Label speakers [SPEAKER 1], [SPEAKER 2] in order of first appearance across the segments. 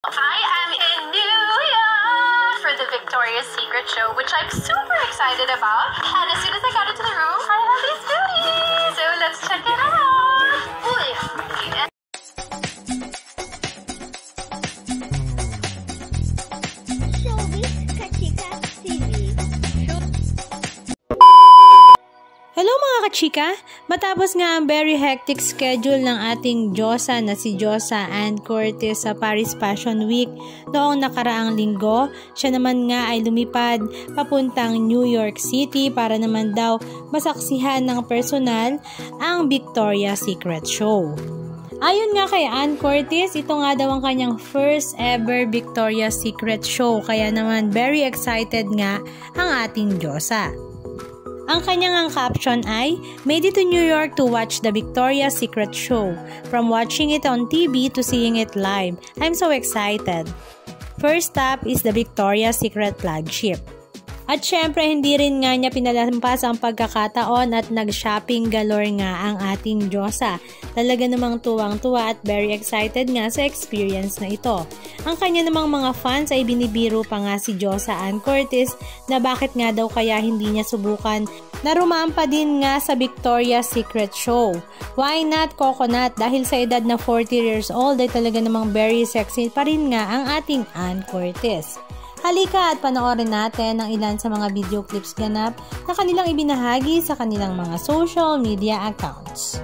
[SPEAKER 1] I am in New York for the Victoria's Secret show, which I'm super excited about. And as soon as I got into the room, I have these goodies. So let's check it out. Uy.
[SPEAKER 2] Hello mga kachika! Matapos nga ang very hectic schedule ng ating Diyosa na si Diyosa Ann Curtis sa Paris Fashion Week noong nakaraang linggo, siya naman nga ay lumipad papuntang New York City para naman daw masaksihan ng personal ang Victoria's Secret Show. Ayon nga kay Ann Curtis, ito nga daw ang kanyang first ever Victoria's Secret Show, kaya naman very excited nga ang ating Diyosa. Ang kanyang caption ay, "Made it to New York to watch the Victoria's Secret Show. From watching it on TV to seeing it live, I'm so excited. First stop is the Victoria's Secret flagship." At syempre, hindi rin nga niya pinalampas ang pagkakataon at nag-shopping galore nga ang ating Diyosa. Talaga namang tuwang-tuwa at very excited nga sa experience na ito. Ang kanya namang mga fans ay binibiro pa nga si Diyosa Ann Curtis na bakit nga daw kaya hindi niya subukan na rumampa din nga sa Victoria's Secret Show. Why not coconut? Dahil sa edad na 40 years old ay talaga namang very sexy pa rin nga ang ating Ann Curtis. Halika at panoorin natin ang ilan sa mga video clips ganap na kanilang ibinahagi sa kanilang mga social media accounts.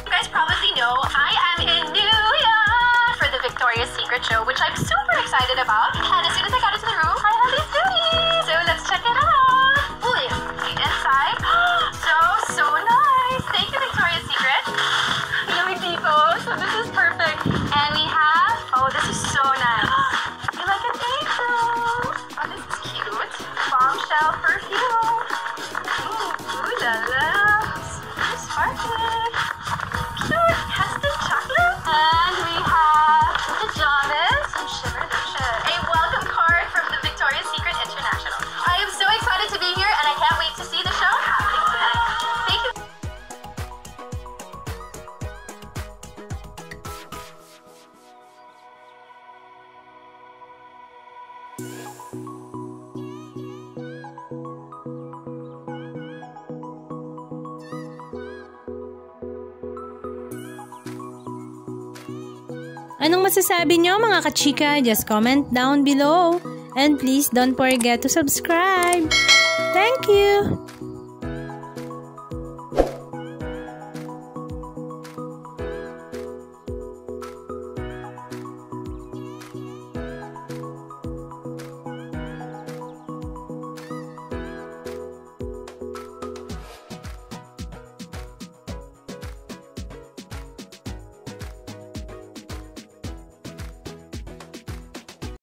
[SPEAKER 1] You guys probably know I am in New York for the Victoria's Secret show, which I'm super excited about. And as soon as I got into the room, I have these goodies. So let's check it out. Uy, inside. So nice. Thank you, Victoria's Secret. Yummy dito. So this is perfect. And we have, oh, this is so nice. You like an angel. Oh, this is cute. Bombshell perfume. Ooh la la. So sparkling. Cute. Custard chocolate. And we have pajamas and shimmer lotion. A welcome card from the Victoria's Secret International. I am so excited to be here and I can't wait to see the show happening tonight. Thank you.
[SPEAKER 2] Anong masasabi nyo mga kachika? Just comment down below. And please don't forget to subscribe. Thank you!